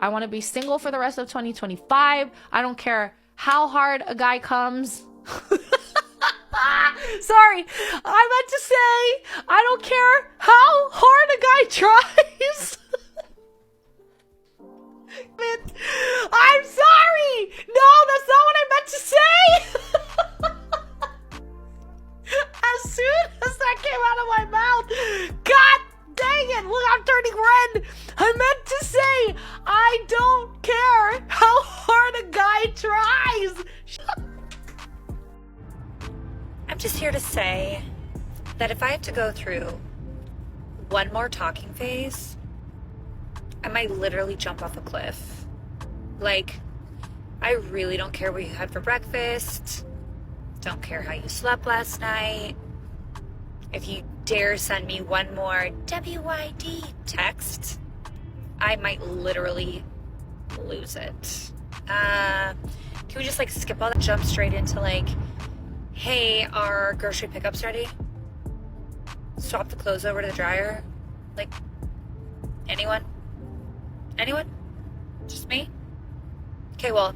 I want to be single for the rest of 2025. I don't care how hard a guy comes. Sorry, I meant to say, I don't care how hard a guy tries. I'm sorry. No, that's not what I meant to say. As soon as that came out of my mouth, God dang it, look, I'm turning red. I meant to say, I don't care how hard a guy tries. I'm just here to say that if I have to go through one more talking phase, I might literally jump off a cliff. Like, I really don't care what you had for breakfast. Don't care how you slept last night. If you dare send me one more WYD text, I might literally lose it. Can we just like skip all that, jump straight into like, hey, our grocery pickup's ready? Swap the clothes over to the dryer? Like, anyone? Anyone? Just me? Okay, well,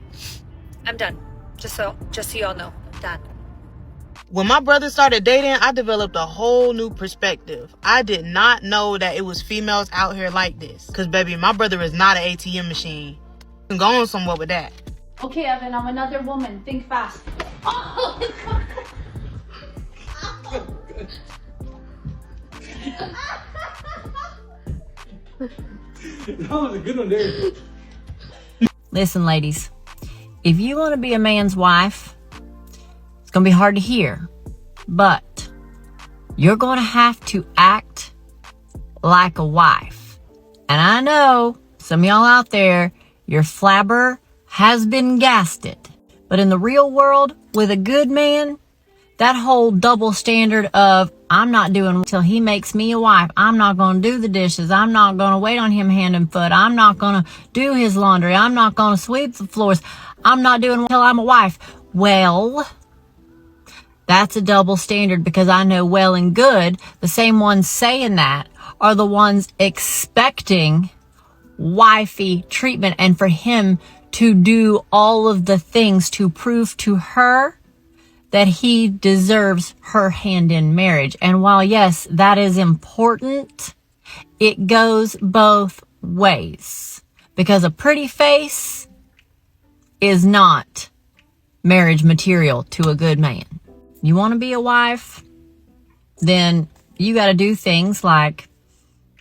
I'm done. Just so y'all know, I'm done. When my brother started dating, I developed a whole new perspective. I did not know that it was females out here like this. Because, baby, my brother is not an ATM machine. I'm going somewhere with that. Okay, Evan, I'm another woman. Think fast. Oh, That was a good one there. Listen, ladies, if you want to be a man's wife, it's going to be hard to hear, but you're going to have to act like a wife. And I know some of y'all out there, your flabber has been gasted. But in the real world, with a good man, that whole double standard of, I'm not doing until he makes me a wife. I'm not going to do the dishes. I'm not going to wait on him hand and foot. I'm not going to do his laundry. I'm not going to sweep the floors. I'm not doing until I'm a wife. Well, that's a double standard, because I know well and good the same ones saying that are the ones expecting wifey treatment and for him to do all of the things to prove to her that he deserves her hand in marriage. And while, yes, that is important, it goes both ways. Because a pretty face is not marriage material to a good man. You want to be a wife? Then you got to do things like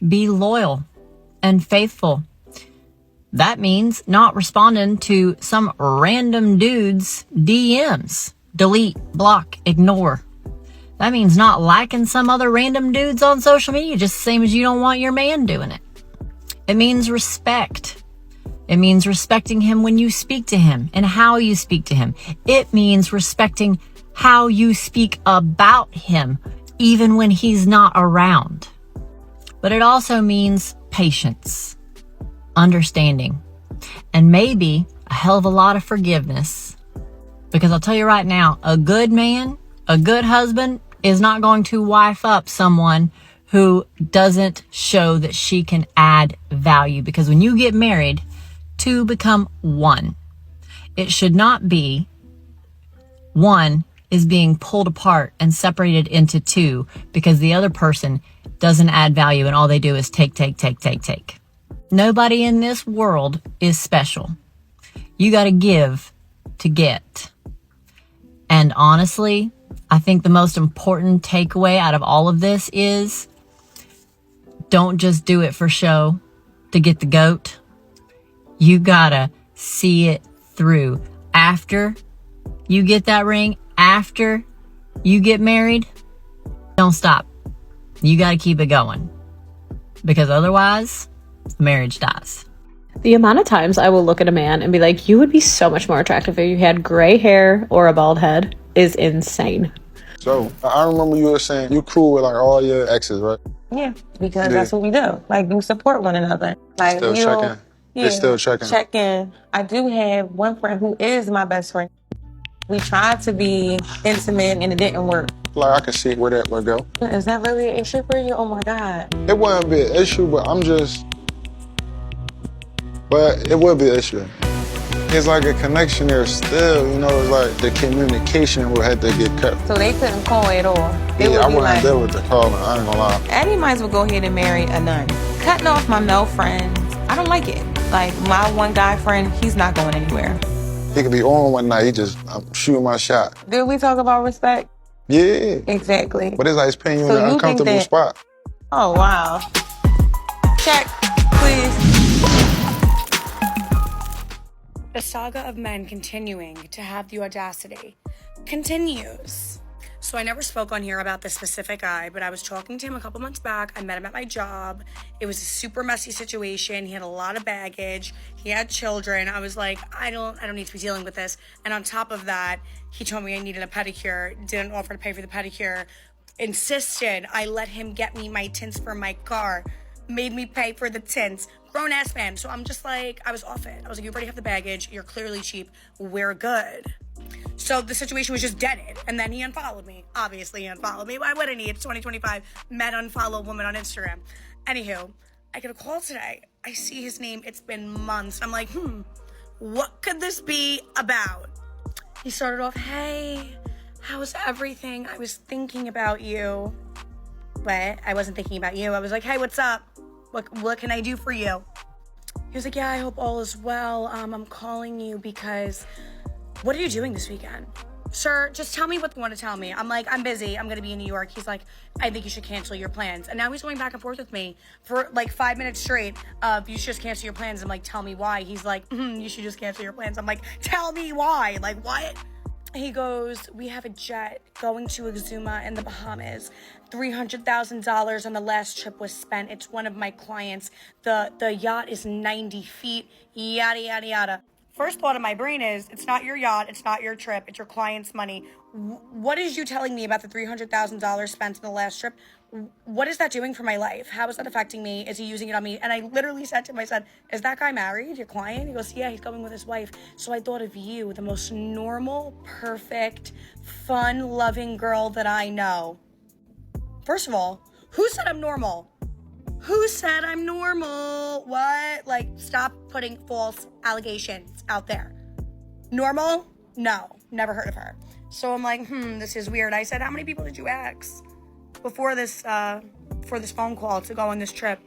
be loyal and faithful. That means not responding to some random dude's DMs. Delete, block, ignore. That means not liking some other random dudes on social media, just the same as you don't want your man doing it. It means respect. It means respecting him when you speak to him and how you speak to him. It means respecting how you speak about him, even when he's not around. But it also means patience, understanding, and maybe a hell of a lot of forgiveness. Because I'll tell you right now, a good man, a good husband is not going to wife up someone who doesn't show that she can add value. Because when you get married, two become one. It should not be one is being pulled apart and separated into two because the other person doesn't add value and all they do is take. Nobody in this world is special. You got to give to get. And honestly, I think the most important takeaway out of all of this is don't just do it for show to get the goat. You gotta see it through. After you get that ring, after you get married, don't stop. You gotta keep it going. Because otherwise, marriage dies. The amount of times I will look at a man and be like, you would be so much more attractive if you had gray hair or a bald head is insane. So, I remember you were saying you cool with like all your exes, right? Yeah, because that's what we do. Like, we support one another. Like, Still checking. Yeah, They still checking. Check in. I do have one friend who is my best friend. We tried to be intimate and it didn't work. Like, I can see where that would go. Is that really an issue for you? Oh my God. It wouldn't be an issue, but I'm just... But it would be an issue. It's like a connection there still, you know, it's like the communication will have to get cut. So they couldn't call at all. They Yeah, I would be wouldn't like, deal with the calling, I ain't gonna lie. Eddie might as well go ahead and marry a nun. Cutting off my male friends, I don't like it. Like, my one guy friend, he's not going anywhere. He could be on one night, he just shooting my shot. Did we talk about respect? Yeah. Exactly. But it's like it's putting you So in an you think uncomfortable that- spot. Oh, wow. Check, please. The saga of men continuing to have the audacity continues. So I never spoke on here about this specific guy, but I was talking to him a couple months back. I met him at my job. It was a super messy situation. He had a lot of baggage. He had children. I was like, I don't need to be dealing with this. And on top of that, he told me I needed a pedicure, didn't offer to pay for the pedicure, insisted I let him get me my tints for my car, made me pay for the tints. Grown ass man. So I'm just like, I was off it. I was like, you already have the baggage. You're clearly cheap. We're good. So the situation was just deaded. And then he unfollowed me. Obviously, he unfollowed me. Why wouldn't he? It's 2025. Men unfollow women on Instagram. Anywho, I get a call today. I see his name. It's been months. I'm like, what could this be about? He started off, hey, how's everything? I was thinking about you. What? I wasn't thinking about you. I was like, hey, what's up? What can I do for you? He was like, yeah, I hope all is well. I'm calling you because what are you doing this weekend? Sir, just tell me what you want to tell me. I'm like, I'm busy. I'm going to be in New York. He's like, I think you should cancel your plans. And now he's going back and forth with me for like 5 minutes straight. You should just cancel your plans. I'm like, tell me why. He's like, you should just cancel your plans. I'm like, tell me why. Like, what? He goes, we have a jet going to Exuma in the Bahamas. $300,000 on the last trip was spent. It's one of my clients. The yacht is 90 feet, yada, yada, yada. First thought in my brain is, it's not your yacht, it's not your trip, it's your client's money. What is you telling me about the $300,000 spent in the last trip? What is that doing for my life? How is that affecting me? Is he using it on me? And I literally said to him, I said, is that guy married, your client? He goes, yeah, he's going with his wife. So I thought of you, the most normal, perfect, fun, loving girl that I know. First of all, who said I'm normal? Who said I'm normal? What? Like, stop putting false allegations out there. Normal? No, never heard of her. So I'm like, this is weird. I said, how many people did you ask before this phone call to go on this trip?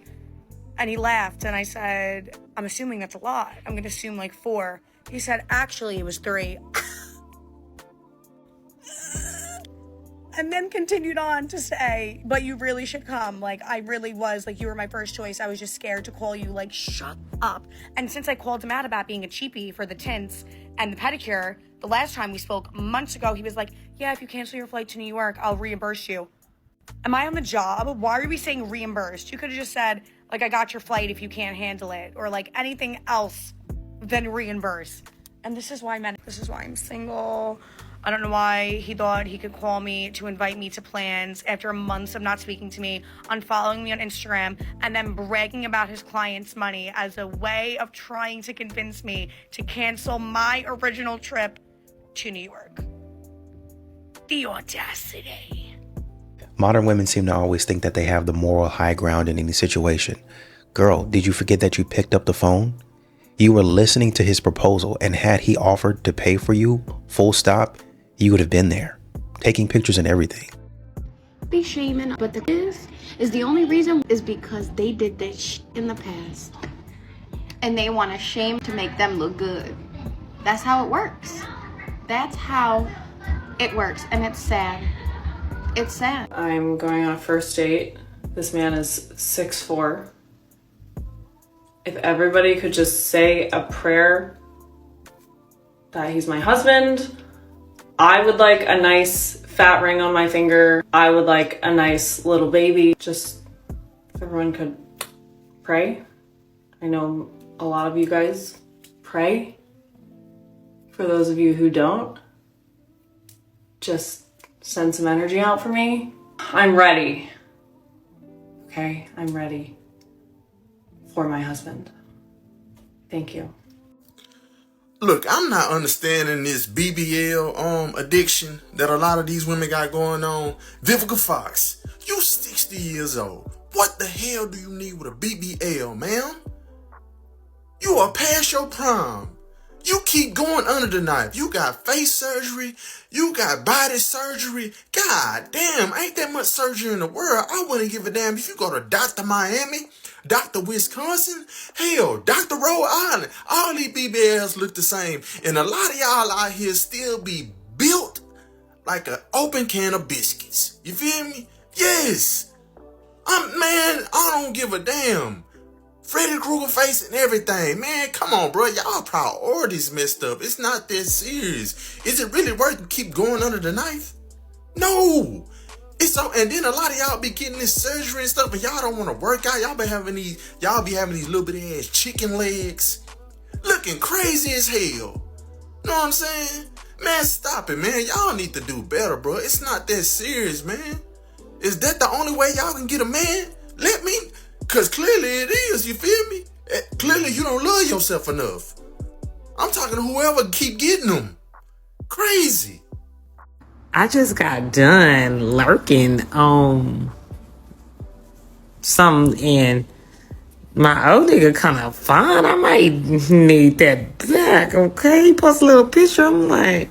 And he laughed, and I said, I'm assuming that's a lot. I'm going to assume like 4. He said, actually, it was 3. And then continued on to say, but you really should come. Like, I really was, like, you were my first choice. I was just scared to call you. Like, shut up. And since I called him out about being a cheapie for the tints and the pedicure, the last time we spoke months ago, he was like, yeah, if you cancel your flight to New York, I'll reimburse you. Am I on the job? Why are we saying reimbursed? You could have just said, like, I got your flight if you can't handle it. Or, like, anything else than reimburse. And this is why I'm single. I don't know why he thought he could call me to invite me to plans after months of not speaking to me, unfollowing me on Instagram, and then bragging about his client's money as a way of trying to convince me to cancel my original trip to New York. The audacity. Modern women seem to always think that they have the moral high ground in any situation. Girl, did you forget that you picked up the phone? You were listening to his proposal, and had he offered to pay for you, full stop, you would have been there, taking pictures and everything. Be shaming, but the is the only reason is because they did that in the past. And they want to shame to make them look good. That's how it works. That's how it works, and it's sad. It's sad. I'm going on a first date. This man is 6'4". If everybody could just say a prayer that he's my husband, I would like a nice fat ring on my finger. I would like a nice little baby. Just if everyone could pray. I know a lot of you guys pray. For those of you who don't, just send some energy out for me. I'm ready. Okay, I'm ready for my husband. Thank you. Look, I'm not understanding this BBL addiction that a lot of these women got going on. Vivica Fox, you 60 years old. What the hell do you need with a BBL, ma'am? You are past your prime. You keep going under the knife. You got face surgery. You got body surgery. God damn, ain't that much surgery in the world. I wouldn't give a damn if you go to Dr. Miami, Dr. Wisconsin, hell, Dr. Rhode Island. All these BBLs look the same. And a lot of y'all out here still be built like an open can of biscuits. You feel me? Yes. Man, I don't give a damn. Freddy Krueger face and everything. Man, come on, bro. Y'all priorities messed up. It's not that serious. Is it really worth to keep going under the knife? No. It's so, and then a lot of y'all be getting this surgery and stuff, and y'all don't want to work out. Y'all be having these little bitty ass chicken legs, looking crazy as hell. Know what I'm saying? Man, stop it, man. Y'all need to do better, bro. It's not that serious, man. Is that the only way y'all can get a man? Let me. Because clearly it is, you feel me? Clearly you don't love yourself enough. I'm talking to whoever keep getting them. Crazy. I just got done lurking on something and my old nigga kind of fine. I might need that back, okay? He posts a little picture. I'm like,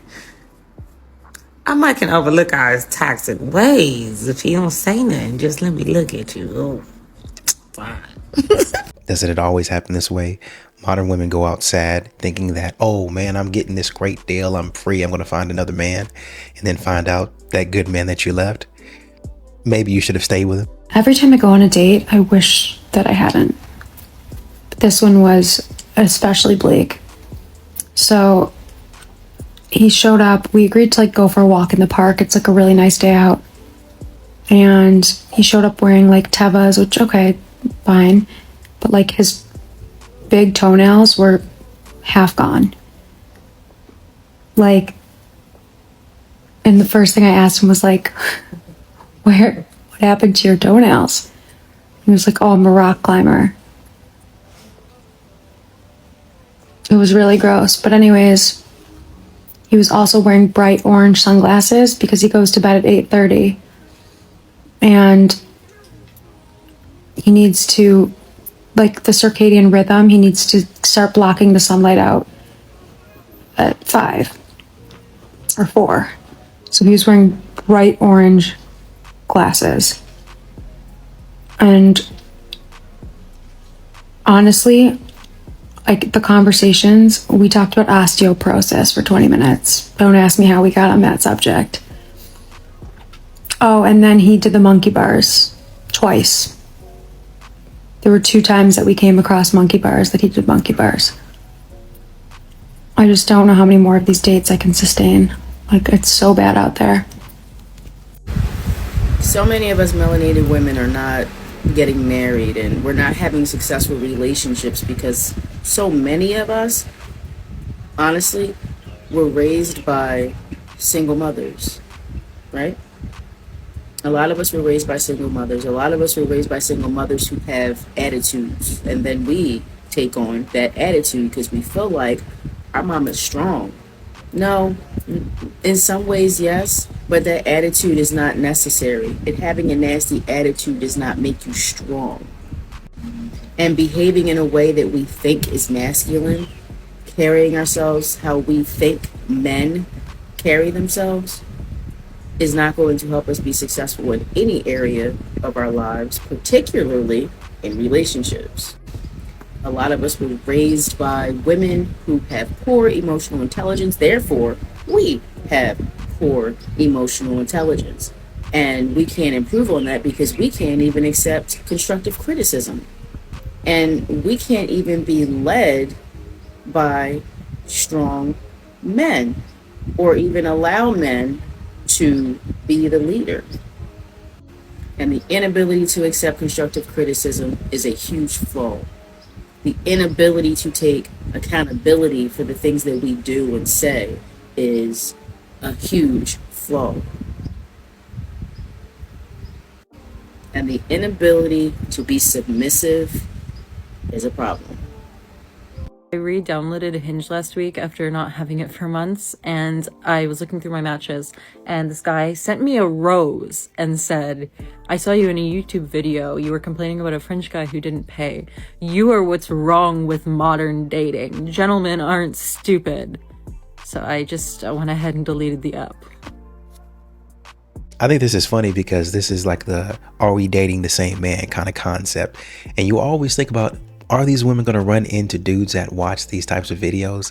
I might can overlook all his toxic ways if he don't say nothing. Just let me look at you. Oh, fine. Doesn't it always happen this way? Modern women go out sad thinking that, oh man, I'm getting this great deal. I'm free. I'm going to find another man. And then find out that good man that you left, maybe you should have stayed with him. Every time I go on a date, I wish that I hadn't. But this one was especially bleak. So he showed up. We agreed to go for a walk in the park. It's a really nice day out. And he showed up wearing Tevas, which, okay, fine. But his big toenails were half gone. And the first thing I asked him was what happened to your toenails? He was like, oh, I'm a rock climber. It was really gross. But anyways, he was also wearing bright orange sunglasses because he goes to bed at 8:30. And he needs to, the circadian rhythm, he needs to start blocking the sunlight out at 5 or 4. So he was wearing bright orange glasses. And honestly, the conversations, we talked about osteoporosis for 20 minutes. Don't ask me how we got on that subject. Oh, and then he did the monkey bars twice. There were 2 times that we came across monkey bars that he did monkey bars. I just don't know how many more of these dates I can sustain. It's so bad out there. So many of us melanated women are not getting married, and we're not having successful relationships because so many of us, honestly, were raised by single mothers, right? A lot of us were raised by single mothers. A lot of us were raised by single mothers who have attitudes, and then we take on that attitude because we feel like our mom is strong. No, in some ways, yes, but that attitude is not necessary. And having a nasty attitude does not make you strong. And behaving in a way that we think is masculine, carrying ourselves how we think men carry themselves, is not going to help us be successful in any area of our lives, particularly in relationships. A lot of us were raised by women who have poor emotional intelligence. Therefore, we have poor emotional intelligence. And we can't improve on that because we can't even accept constructive criticism. And we can't even be led by strong men or even allow men to be the leader. And the inability to accept constructive criticism is a huge flaw. The inability to take accountability for the things that we do and say is a huge flaw. And the inability to be submissive is a problem. I re-downloaded Hinge last week after not having it for months, and I was looking through my matches, and this guy sent me a rose and said, I saw you in a YouTube video. You were complaining about a French guy who didn't pay. You are what's wrong with modern dating. Gentlemen aren't stupid. So I went ahead and deleted the app. I think this is funny because this is like the are we dating the same man kind of concept. And you always think about, are these women going to run into dudes that watch these types of videos?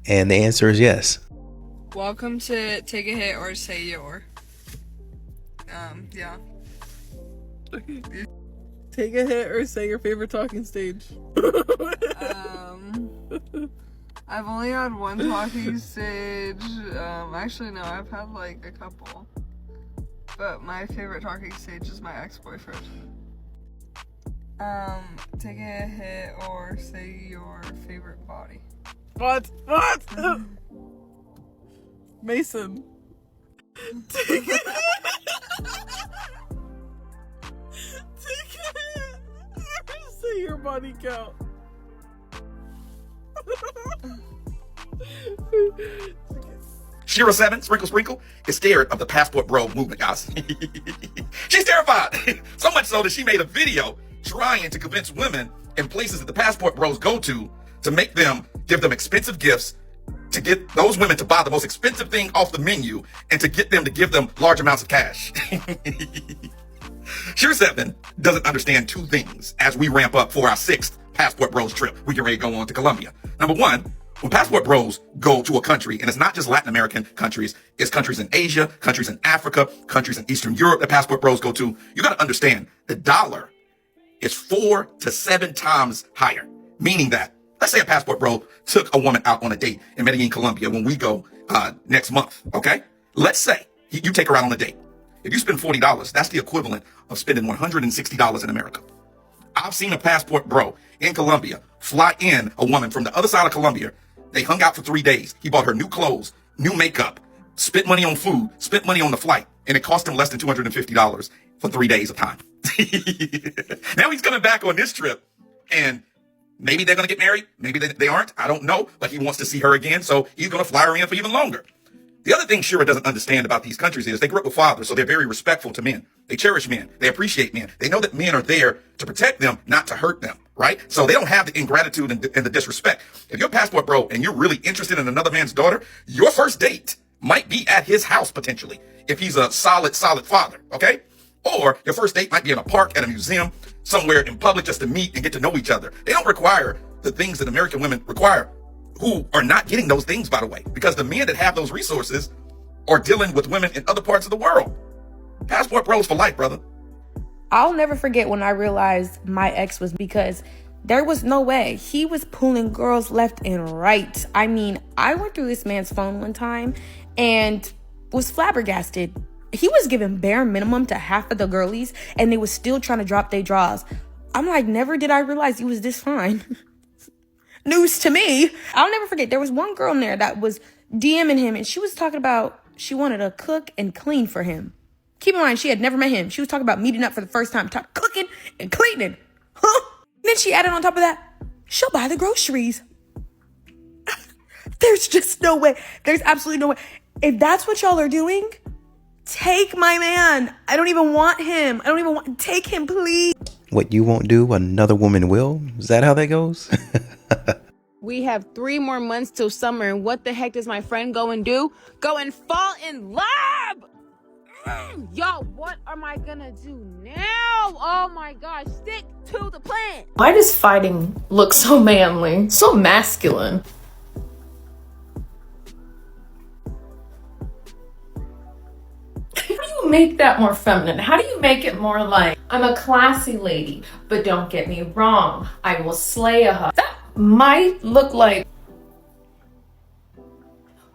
And the answer is yes. Welcome to Take a Hit or Say Your. Yeah. Take a hit or say your favorite talking stage. I've only had one talking stage. Actually, no, I've had like a couple. But my favorite talking stage is my ex-boyfriend. Take a hit or say your favorite body. What? Mason. Take a hit. Take a hit. Say your body count. Shira 7, Sprinkle Sprinkle, is scared of the Passport Bro movement, guys. She's terrified. So much so that she made a video trying to convince women in places that the Passport Bros go to make them give them expensive gifts, to get those women to buy the most expensive thing off the menu, and to get them to give them large amounts of cash. Shira 7 doesn't understand two things as we ramp up for our 6th Passport Bros trip. We get ready to go on to Colombia. Number one, when Passport Bros go to a country, and it's not just Latin American countries, it's countries in Asia, countries in Africa, countries in Eastern Europe that Passport Bros go to, you got to understand the dollar is 4 to 7 times higher. Meaning that, let's say a Passport Bro took a woman out on a date in Medellin, Colombia when we go next month, okay? Let's say you take her out on a date. If you spend $40, that's the equivalent of spending $160 in America. I've seen a Passport Bro in Colombia fly in a woman from the other side of Colombia. They hung out for 3 days. He bought her new clothes, new makeup, spent money on food, spent money on the flight, and it cost him less than $250 for 3 days of time. Now he's coming back on this trip, and maybe they're going to get married. Maybe they aren't. I don't know. But he wants to see her again, so he's going to fly her in for even longer. The other thing Shira doesn't understand about these countries is they grew up with fathers, so they're very respectful to men. They cherish men. They appreciate men. They know that men are there to protect them, not to hurt them, right? So they don't have the ingratitude and the disrespect. If you're a Passport Bro and you're really interested in another man's daughter, your first date might be at his house potentially, if he's a solid father, okay? Or your first date might be in a park, at a museum, somewhere in public just to meet and get to know each other. They don't require the things that American women require, who are not getting those things, by the way, because the men that have those resources are dealing with women in other parts of the world. Passport Bros for life, brother. I'll never forget when I realized my ex was, because there was no way. He was pulling girls left and right. I mean, I went through this man's phone one time and was flabbergasted. He was giving bare minimum to half of the girlies, and they was still trying to drop their draws. I'm like, never did I realize he was this fine. News to me. I'll never forget, there was one girl in there that was DMing him, and she was talking about she wanted to cook and clean for him. Keep in mind, she had never met him. She was talking about meeting up for the first time, cooking and cleaning. Huh? And then she added on top of that, she'll buy the groceries. There's just no way. There's absolutely no way. If that's what y'all are doing, take my man. I don't even want him. Take him, please. What you won't do, another woman will? Is that how that goes? We have 3 more months till summer, and what the heck does my friend go and do? Go and fall in love! Y'all, what am I gonna do now? Oh my gosh, stick to the plan. Why does fighting look so manly, so masculine? How do you make that more feminine? How do you make it more like, I'm a classy lady, but don't get me wrong, I will slay a husband? That might look like,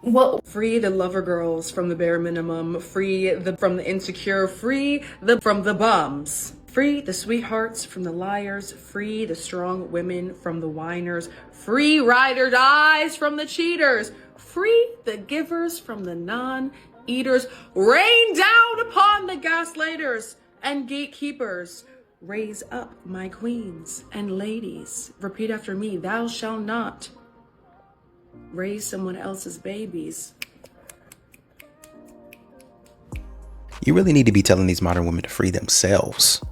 well, free the lover girls from the bare minimum, free from the insecure, free from the bums, free the sweethearts from the liars, free the strong women from the whiners, free ride or dies from the cheaters, free the givers from the non-eaters, rain down upon the gaslighters and gatekeepers. Raise up my queens and ladies. Repeat after me, thou shalt not raise someone else's babies. You really need to be telling these modern women to free themselves.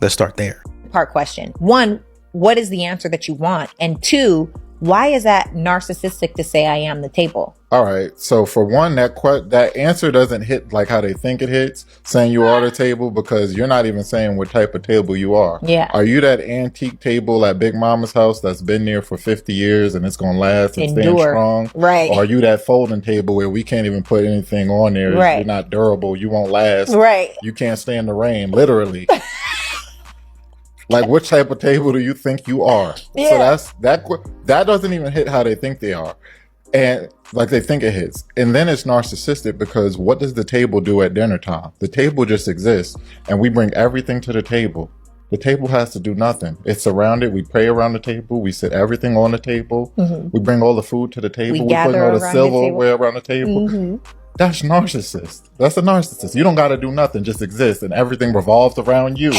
Let's start there. Part question. One, what is the answer that you want? And two, why is that narcissistic to say I am the table? All right. So for one, that answer doesn't hit like how they think it hits, saying you are the table, because you're not even saying what type of table you are. Yeah. Are you that antique table at Big Mama's house that's been there for 50 years and it's going to last and stand Endure. strong? Right. Or are you that folding table where we can't even put anything on there? Right. You're not durable. You won't last. Right. You can't stand the rain, literally. Like, what type of table do you think you are? Yeah. So that doesn't even hit how they think they are. And like they think it hits. And then it's narcissistic because what does the table do at dinner time? The table just exists and we bring everything to the table. The table has to do nothing. It's surrounded. We pray around the table. We sit everything on the table. Mm-hmm. We bring all the food to the table. We put gather all the around silverware around the table. Mm-hmm. That's narcissist. That's a narcissist. You don't got to do nothing. Just exist and everything revolves around you.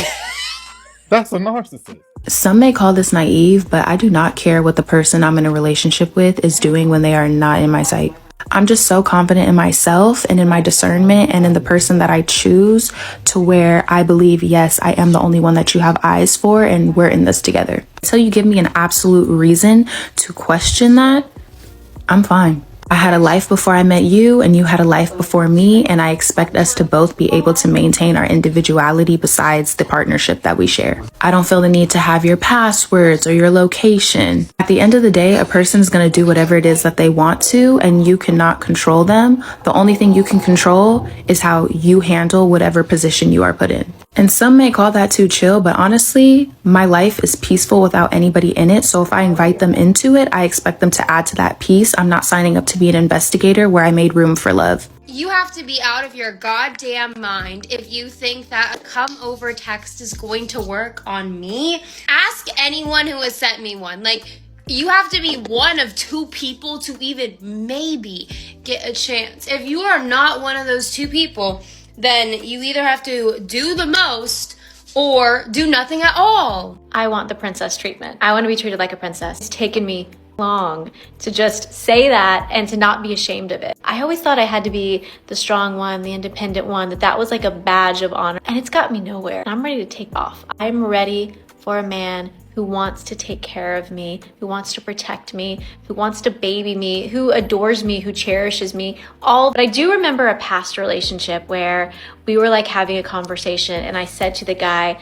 That's a narcissist. Some may call this naive, but I do not care what the person I'm in a relationship with is doing when they are not in my sight. I'm just so confident in myself and in my discernment and in the person that I choose, to where I believe, yes, I am the only one that you have eyes for and we're in this together. Until you give me an absolute reason to question that, I'm fine. I had a life before I met you and you had a life before me, and I expect us to both be able to maintain our individuality besides the partnership that we share. I don't feel the need to have your passwords or your location. At the end of the day, a person is going to do whatever it is that they want to, and you cannot control them. The only thing you can control is how you handle whatever position you are put in. And some may call that too chill, but honestly, my life is peaceful without anybody in it. So if I invite them into it, I expect them to add to that peace. I'm not signing up to be an investigator where I made room for love. You have to be out of your goddamn mind if you think that a come over text is going to work on me. Ask anyone who has sent me one. Like, you have to be one of two people to even maybe get a chance. If you are not one of those two people, then you either have to do the most or do nothing at all. I want the princess treatment. I want to be treated like a princess. It's taken me long to just say that and to not be ashamed of it. I always thought I had to be the strong one, the independent one, that was like a badge of honor, and it's got me nowhere. I'm ready to take off. I'm ready for a man who wants to take care of me, who wants to protect me, who wants to baby me, who adores me, who cherishes me, all. But I do remember a past relationship where we were like having a conversation and I said to the guy,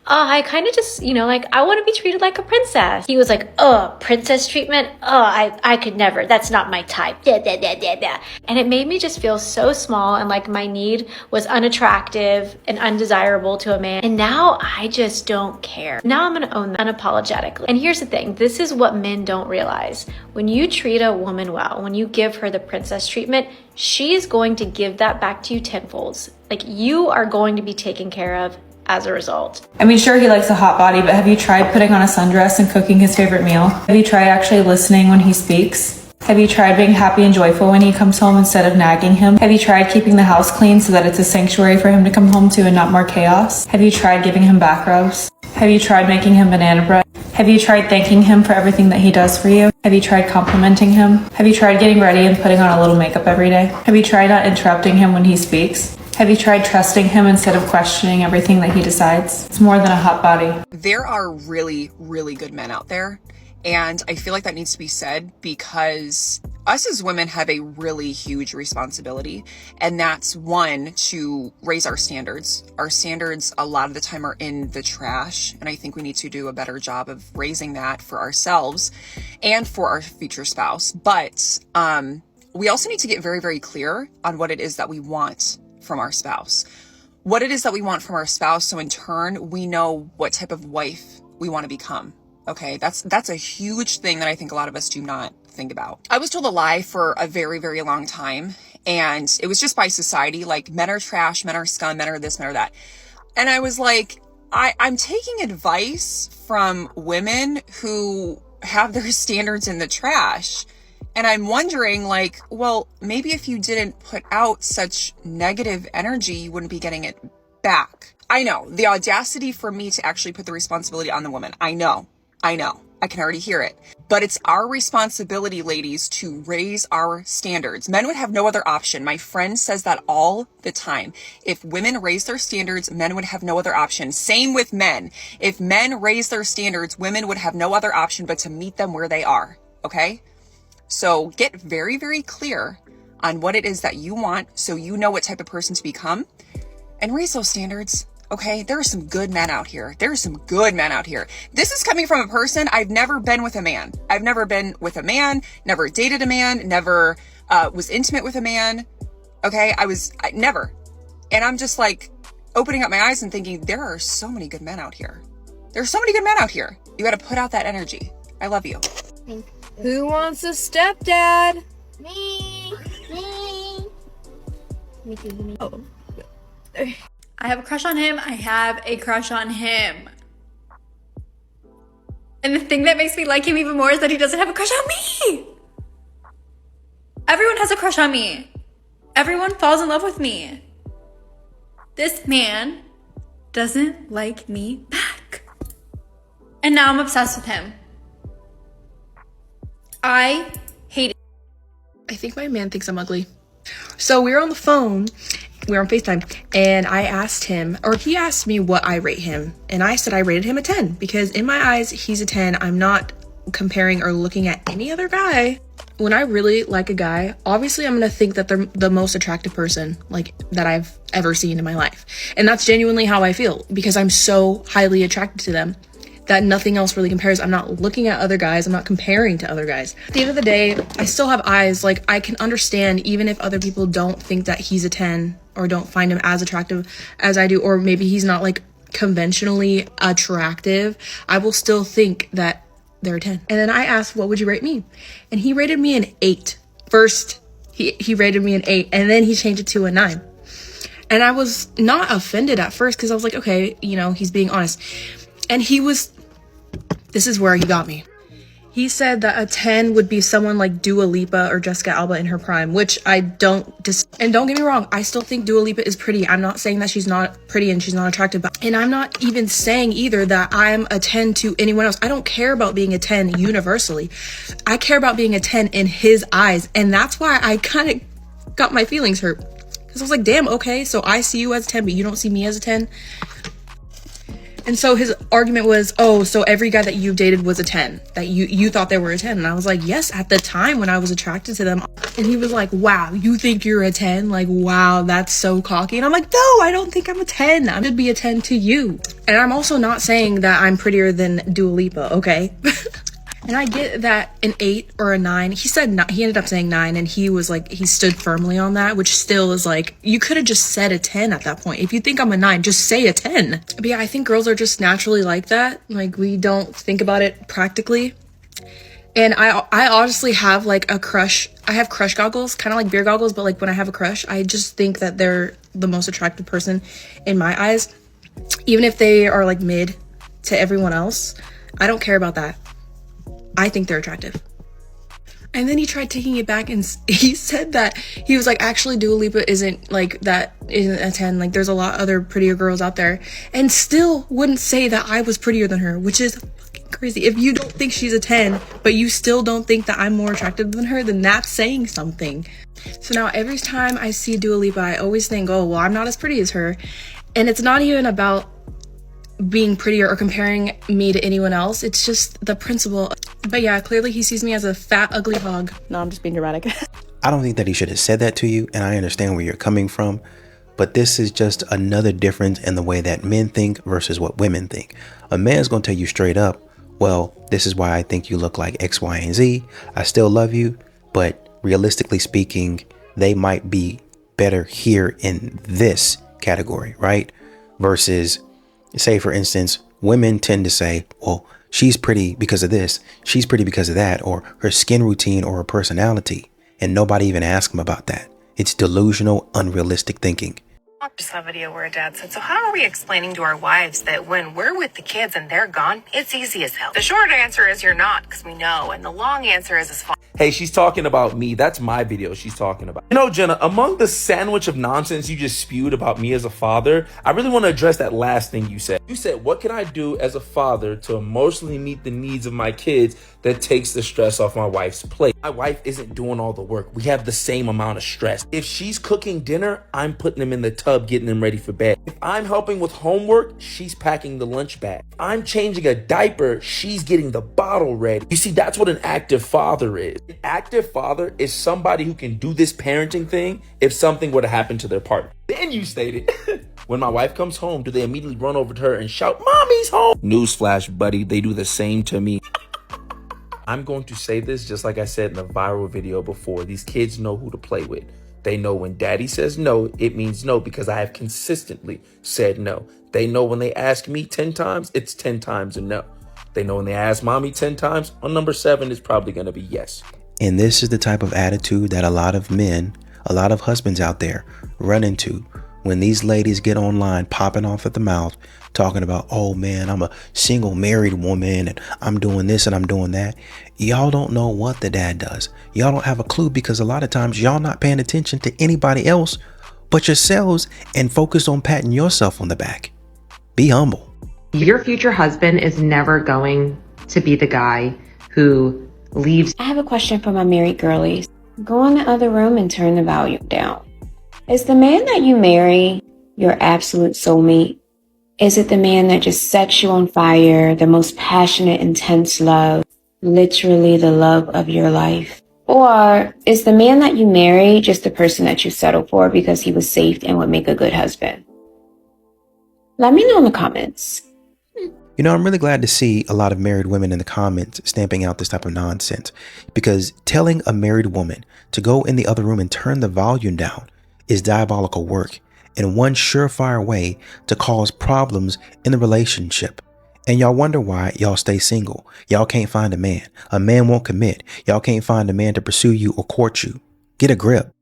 I kind of just, I want to be treated like a princess. He was like, princess treatment? I could never. That's not my type. And it made me just feel so small and like my need was unattractive and undesirable to a man. And now I just don't care. Now I'm going to own that unapologetically. And here's the thing. This is what men don't realize. When you treat a woman well, when you give her the princess treatment, she is going to give that back to you tenfold. Like, you are going to be taken care of as a result. I mean, sure, he likes a hot body, but have you tried putting on a sundress and cooking his favorite meal? Have you tried actually listening when he speaks? Have you tried being happy and joyful when he comes home instead of nagging him? Have you tried keeping the house clean so that it's a sanctuary for him to come home to and not more chaos? Have you tried giving him back rubs? Have you tried making him banana bread? Have you tried thanking him for everything that he does for you? Have you tried complimenting him? Have you tried getting ready and putting on a little makeup every day? Have you tried not interrupting him when he speaks? Have you tried trusting him instead of questioning everything that he decides? It's more than a hot body. There are really, really good men out there. And I feel like that needs to be said because us as women have a really huge responsibility. And that's one, to raise our standards. Our standards a lot of the time are in the trash. And I think we need to do a better job of raising that for ourselves and for our future spouse. But we also need to get very, very clear on what it is that we want from our spouse, what it is that we want from our spouse. So in turn, we know what type of wife we want to become. Okay. That's a huge thing that I think a lot of us do not think about. I was told a lie for a very, very long time. And it was just by society, like men are trash, men are scum, men are this, men are that. And I was like, I'm taking advice from women who have their standards in the trash. And I'm wondering, like, well, maybe if you didn't put out such negative energy, you wouldn't be getting it back. I know, the audacity for me to actually put the responsibility on the woman. I know. I can already hear it. But it's our responsibility, ladies, to raise our standards. Men would have no other option. My friend says that all the time. If women raise their standards, men would have no other option. Same with men. If men raise their standards, women would have no other option but to meet them where they are. Okay? So get very, very clear on what it is that you want so you know what type of person to become and raise those standards. Okay, there are some good men out here. There are some good men out here. This is coming from a person. I've never been with a man. I've never been with a man, never dated a man, never was intimate with a man. Okay, I never. And I'm just like opening up my eyes and thinking, there are so many good men out here. There are so many good men out here. You got to put out that energy. I love you. Who wants a stepdad? Me. Oh. I have a crush on him. I have a crush on him. And the thing that makes me like him even more is that he doesn't have a crush on me. Everyone has a crush on me. Everyone falls in love with me. This man doesn't like me back. And now I'm obsessed with him. I hate it. I think my man thinks I'm ugly. So we were on the phone, we were on FaceTime, and I asked him, or he asked me what I rate him. And I said I rated him a 10 because in my eyes, he's a 10. I'm not comparing or looking at any other guy. When I really like a guy, obviously I'm going to think that they're the most attractive person like that I've ever seen in my life. And that's genuinely how I feel because I'm so highly attracted to them that nothing else really compares. I'm not looking at other guys. I'm not comparing to other guys. At the end of the day, I still have eyes. Like, I can understand even if other people don't think that he's a 10 or don't find him as attractive as I do, or maybe he's not like conventionally attractive, I will still think that they're a 10. And then I asked, what would you rate me? And he rated me an 8. First, he rated me an 8, and then he changed it to a 9. And I was not offended at first because I was like, okay, you know, he's being honest. And this is where he got me. He said that a 10 would be someone like Dua Lipa or Jessica Alba in her prime, which I don't and don't get me wrong, I still think Dua Lipa is pretty. I'm not saying that she's not pretty and she's not attractive, and I'm not even saying either that I'm a 10 to anyone else. I don't care about being a 10 universally. I care about being a 10 in his eyes, and that's why I kind of got my feelings hurt. Because I was like, damn, okay, so I see you as a 10, but you don't see me as a 10? And so his argument was, oh, so every guy that you dated was a 10, that you thought they were a 10. And I was like, yes, at the time when I was attracted to them. And he was like, wow, you think you're a 10? Like, wow, that's so cocky. And I'm like, no, I don't think I'm a 10. I should be a 10 to you. And I'm also not saying that I'm prettier than Dua Lipa, okay? And I get that an 8 or a 9, he ended up saying 9, and he was like, he stood firmly on that, which still is like, you could have just said a 10 at that point. If you think I'm a 9, just say a 10. But yeah, I think girls are just naturally like that. Like, we don't think about it practically. And I honestly have like a crush. I have crush goggles, kind of like beer goggles, but like when I have a crush, I just think that they're the most attractive person in my eyes. Even if they are like mid to everyone else, I don't care about that. I think they're attractive. And then he tried taking it back and he said that he was like, actually Dua Lipa isn't a 10. Like, there's a lot other prettier girls out there, and still wouldn't say that I was prettier than her, which is fucking crazy. If you don't think she's a 10, but you still don't think that I'm more attractive than her, then that's saying something. So now every time I see Dua Lipa, I always think, oh, well, I'm not as pretty as her. And it's not even about being prettier or comparing me to anyone else. It's just the principle. But yeah, clearly he sees me as a fat, ugly hog. No, I'm just being dramatic. I don't think that he should have said that to you, and I understand where you're coming from, but this is just another difference in the way that men think versus what women think. A man's going to tell you straight up, well, this is why I think you look like X, Y, and Z. I still love you, but realistically speaking, they might be better here in this category, right? Versus, say, for instance, women tend to say, well, she's pretty because of this, she's pretty because of that, or her skin routine or her personality. And nobody even asks them about that. It's delusional, unrealistic thinking. I just saw a video where a dad said, so how are we explaining to our wives that when we're with the kids and they're gone, it's easy as hell? The short answer is you're not, because we know. And the long answer is as far. Hey, she's talking about me. That's my video she's talking about. You know, Jenna, among the sandwich of nonsense you just spewed about me as a father, I really want to address that last thing you said. You said, what can I do as a father to emotionally meet the needs of my kids that takes the stress off my wife's plate. My wife isn't doing all the work. We have the same amount of stress. If she's cooking dinner, I'm putting him in the tub, getting him ready for bed. If I'm helping with homework, she's packing the lunch bag. If I'm changing a diaper, she's getting the bottle ready. You see, that's what an active father is. An active father is somebody who can do this parenting thing if something were to happen to their partner. Then you stated, when my wife comes home, do they immediately run over to her and shout, "Mommy's home"? Newsflash, buddy, they do the same to me. I'm going to say this just like I said in the viral video before. These kids know who to play with. They know when daddy says no, it means no, because I have consistently said no. They know when they ask me 10 times, it's 10 times a no. They know when they ask mommy 10 times, on number 7, it's probably going to be yes. And this is the type of attitude that a lot of men, a lot of husbands out there run into when these ladies get online popping off at the mouth, talking about, oh man, I'm a single married woman and I'm doing this and I'm doing that. Y'all don't know what the dad does. Y'all don't have a clue, because a lot of times y'all not paying attention to anybody else but yourselves and focus on patting yourself on the back. Be humble. Your future husband is never going to be the guy who leaves. I have a question for my married girlies. Go in the other room and turn the volume down. Is the man that you marry your absolute soulmate? Is it the man that just sets you on fire, the most passionate, intense love, literally the love of your life? Or is the man that you marry just the person that you settle for because he was safe and would make a good husband? Let me know in the comments. You know, I'm really glad to see a lot of married women in the comments stamping out this type of nonsense, because telling a married woman to go in the other room and turn the volume down is diabolical work and one surefire way to cause problems in the relationship. And y'all wonder why y'all stay single. Y'all can't find a man. A man won't commit. Y'all can't find a man to pursue you or court you. Get a grip.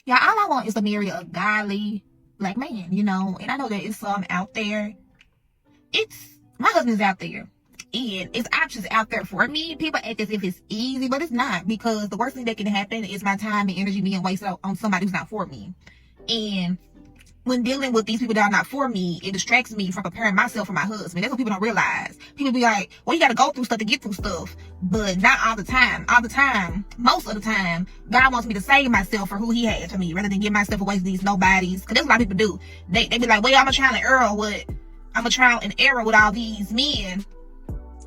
Yeah, all I want is to marry a godly black man, you know. And I know there is some out there. My husband's out there. And it's options out there for me. People act as if it's easy, but it's not, because the worst thing that can happen is my time and energy being wasted on somebody who's not for me. And when dealing with these people that are not for me, it distracts me from preparing myself for my husband. That's what people don't realize. People be like, well, you got to go through stuff to get through stuff. But not all the time. All the time, most of the time, God wants me to save myself for who he has for me, rather than give myself away to these nobodies. Because that's what a lot of people do. They be like, well, I'm a trial and error with all these men.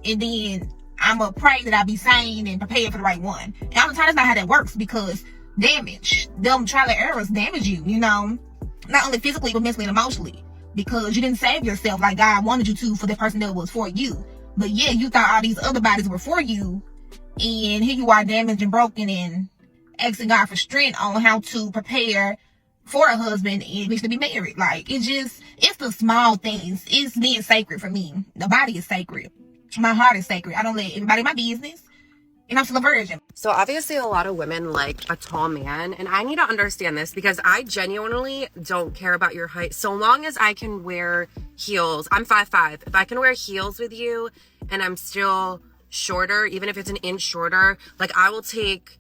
And then I'm going to pray that I be sane and prepared for the right one. And all the time, that's not how that works, because them trial and errors damage you, you know, not only physically, but mentally and emotionally, because you didn't save yourself like God wanted you to for the person that was for you. But yeah, you thought all these other bodies were for you, and here you are damaged and broken and asking God for strength on how to prepare for a husband and wish to be married. Like, it's the small things. It's being sacred for me. The body is sacred. My heart is sacred. I don't let everybody in my business. And I'm still a virgin. So obviously a lot of women like a tall man, and I need to understand this, because I genuinely don't care about your height. So long as I can wear heels, I'm 5'5". If I can wear heels with you and I'm still shorter, even if it's an inch shorter, like I will take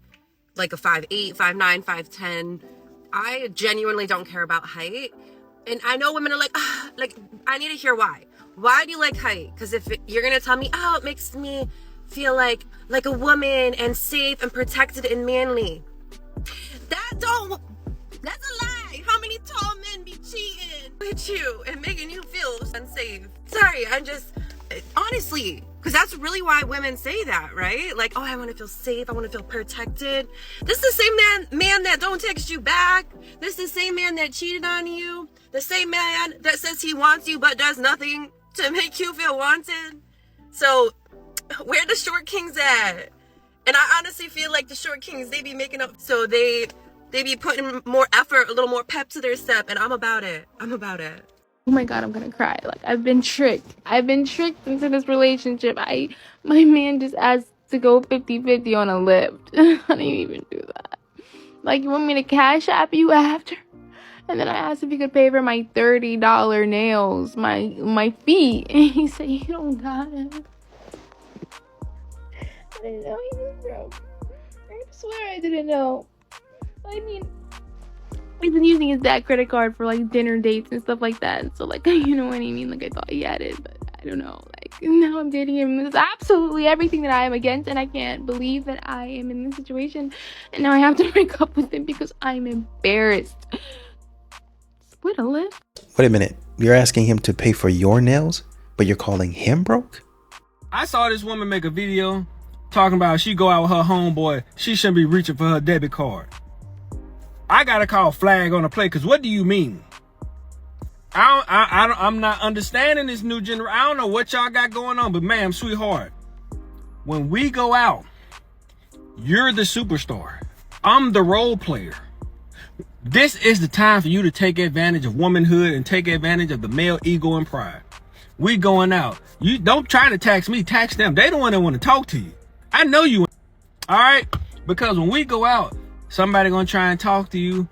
like a 5'8", 5'9", 5'10". I genuinely don't care about height. And I know women are like, I need to hear why. Why do you like height? Because if you're going to tell me, oh, it makes me feel like a woman and safe and protected and manly. That's a lie. How many tall men be cheating with you and making you feel unsafe? Sorry, honestly, because that's really why women say that, right? Like, oh, I want to feel safe. I want to feel protected. This is the same man that don't text you back. This is the same man that cheated on you. The same man that says he wants you but does nothing to make you feel wanted. So where the short kings at? And I honestly feel like the short kings, they be making up, so they be putting more effort, a little more pep to their step, and I'm about it. Oh my God, I'm gonna cry. Like, I've been tricked into this relationship. My man just asked to go 50-50 on a lift. I didn't even do that. Like, you want me to cash app you after? And then I asked if he could pay for my $30 nails, my feet. And he said, you don't got it. I didn't know he was broke. I swear I didn't know. I mean, he's been using his dad credit card for like dinner dates and stuff like that. So like, you know what I mean? Like, I thought he had it, but I don't know. Like, now I'm dating him. It's absolutely everything that I am against, and I can't believe that I am in this situation. And now I have to break up with him because I'm embarrassed. Split a lip? Wait a minute. You're asking him to pay for your nails, but you're calling him broke? I saw this woman make a video talking about she go out with her homeboy. She shouldn't be reaching for her debit card. I gotta call flag on the play, because what do you mean? I'm not understanding this new generation. I don't know what y'all got going on, but ma'am, sweetheart, when we go out, you're the superstar. I'm the role player. This is the time for you to take advantage of womanhood and take advantage of the male ego and pride. We going out. You don't try to tax me, tax them. They the one that want to talk to you. I know you. All right? Because when we go out, somebody gonna try and talk to you.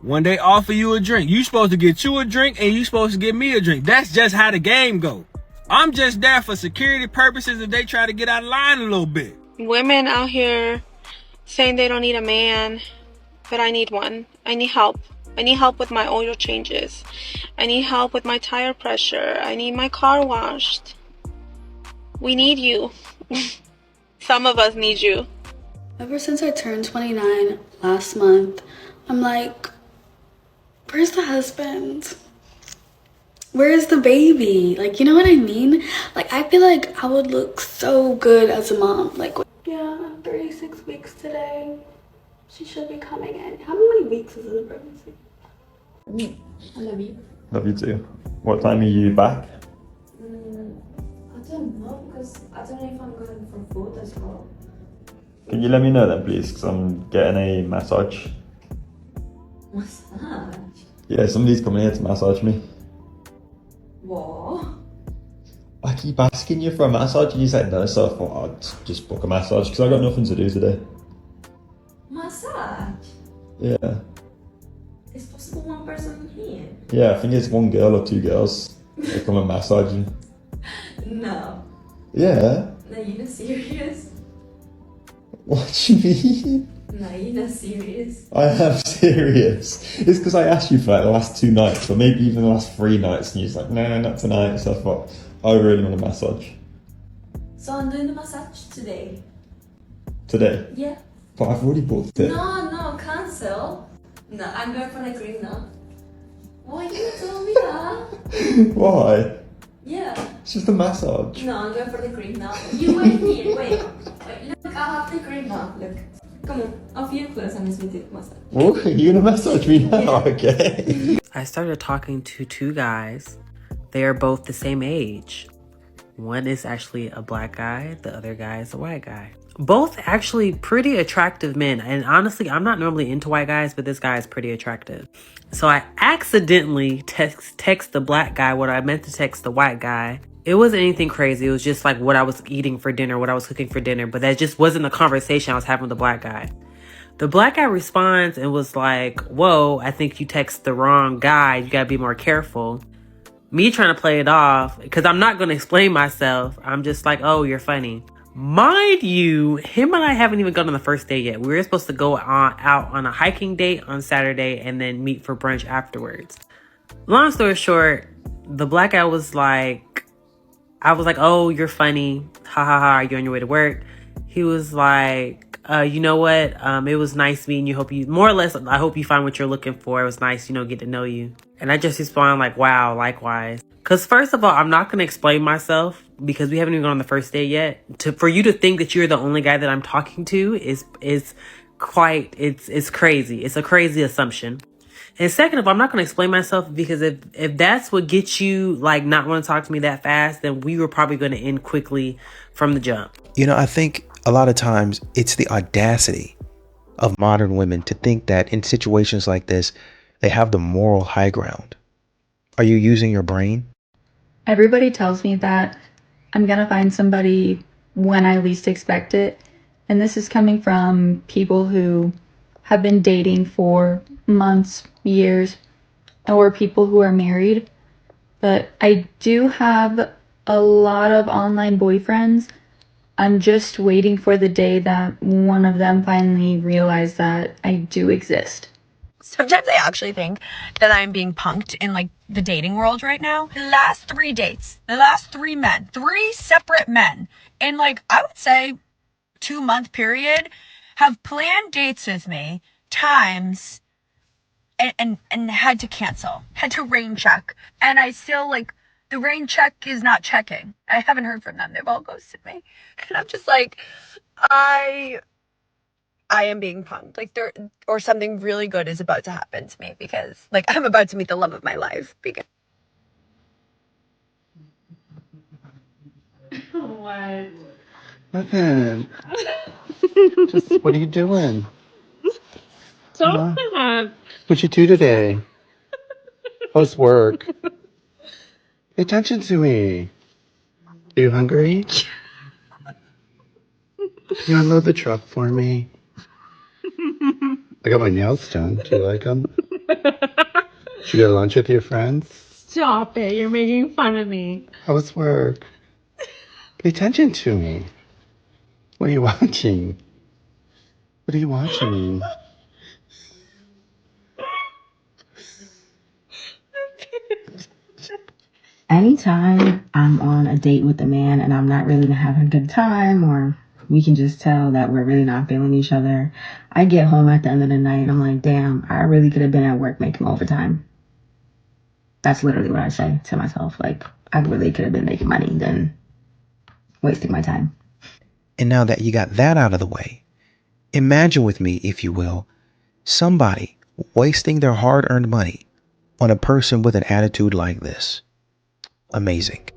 When they offer you a drink, you supposed to get you a drink and you supposed to get me a drink. That's just how the game go. I'm just there for security purposes if they try to get out of line a little bit. Women out here saying they don't need a man, but I need one. I need help. I need help with my oil changes. I need help with my tire pressure. I need my car washed. We need you. Some of us need you. Ever since I turned 29 last month, I'm like, where's the husband? Where is the baby? Like, you know what I mean? Like, I feel like I would look so good as a mom. Like, yeah, I'm 36 weeks today. She should be coming in. How many weeks is in the pregnancy? I love you. Love you too. What time are you back? I don't know, because I don't know if I'm going for food as well. Can you let me know then, please? Because I'm getting a massage. Massage? Yeah, somebody's coming here to massage me. What? I keep asking you for a massage and you said no, so I thought I'd just book a massage because I got nothing to do today. Massage? Yeah. Is possible one person here? Yeah, I think it's one girl or two girls. They come and massage you. No. Yeah. No, you're not serious? What do you mean? No, you're not serious. I am serious. It's because I asked you for like the last 2 nights, or maybe even the last 3 nights, and you're just like, no, not tonight. So I thought, I really want a massage. So I'm doing the massage today. Today? Yeah. But I've already booked it. No, cancel. No, I'm going for the cream now. Why you told me that? Why? Yeah. It's just a massage. No, I'm going for the cream now. You wait here, wait. Look, I have the cream now. Look. Come on, off your clothes and let's do the massage. Oh, you're gonna massage me now? Okay. I started talking to 2 guys. They are both the same age. One is actually a black guy, the other guy is a white guy. Both actually pretty attractive men. And honestly, I'm not normally into white guys, but this guy is pretty attractive. So I accidentally text the black guy what I meant to text the white guy. It wasn't anything crazy. It was just like what I was eating for dinner, what I was cooking for dinner. But that just wasn't the conversation I was having with the black guy. The black guy responds and was like, whoa, I think you text the wrong guy. You gotta be more careful. Me trying to play it off, because I'm not going to explain myself. I'm just like, oh, you're funny. Mind you, him and I haven't even gone on the first date yet. We were supposed to go out on a hiking date on Saturday and then meet for brunch afterwards. Long story short, the black guy was like, I was like, oh, you're funny. Ha ha ha, are you on your way to work? He was like, you know what? It was nice meeting you. More or less, I hope you find what you're looking for. It was nice, get to know you. And I just respond like, wow, likewise. Because first of all, I'm not going to explain myself because we haven't even gone on the first date yet. For you to think that you're the only guy that I'm talking to is quite, it's crazy. It's a crazy assumption. And second of all, I'm not going to explain myself because if that's what gets you like not want to talk to me that fast, then we were probably going to end quickly from the jump. I think a lot of times it's the audacity of modern women to think that in situations like this, they have the moral high ground. Are you using your brain? Everybody tells me that I'm gonna find somebody when I least expect it. And this is coming from people who have been dating for months, years, or people who are married. But I do have a lot of online boyfriends. I'm just waiting for the day that one of them finally realizes that I do exist. Sometimes I actually think that I'm being punked in like the dating world right now. The last 3 dates, the last 3 men, 3 separate men in like, I would say 2-month period have planned dates with me times and had to cancel, had to rain check. And I still like, the rain check is not checking. I haven't heard from them. They've all ghosted me. And I'm just like, I am being punked. Like or something really good is about to happen to me because like I'm about to meet the love of my life. Because What? Nothing. Just, what are you doing? Stop. What'd you do today? How's work? Pay attention to me. Are you hungry? Can you unload the truck for me? I got my nails done. Do you like them? Did you go to lunch with your friends? Stop it. You're making fun of me. How was work? Pay attention to me. What are you watching? What are you watching? Anytime I'm on a date with a man and I'm not really having a good time, or we can just tell that we're really not feeling each other, I get home at the end of the night and I'm like, damn, I really could have been at work making overtime. That's literally what I say to myself. Like, I really could have been making money than wasting my time. And now that you got that out of the way, imagine with me, if you will, somebody wasting their hard-earned money on a person with an attitude like this. Amazing.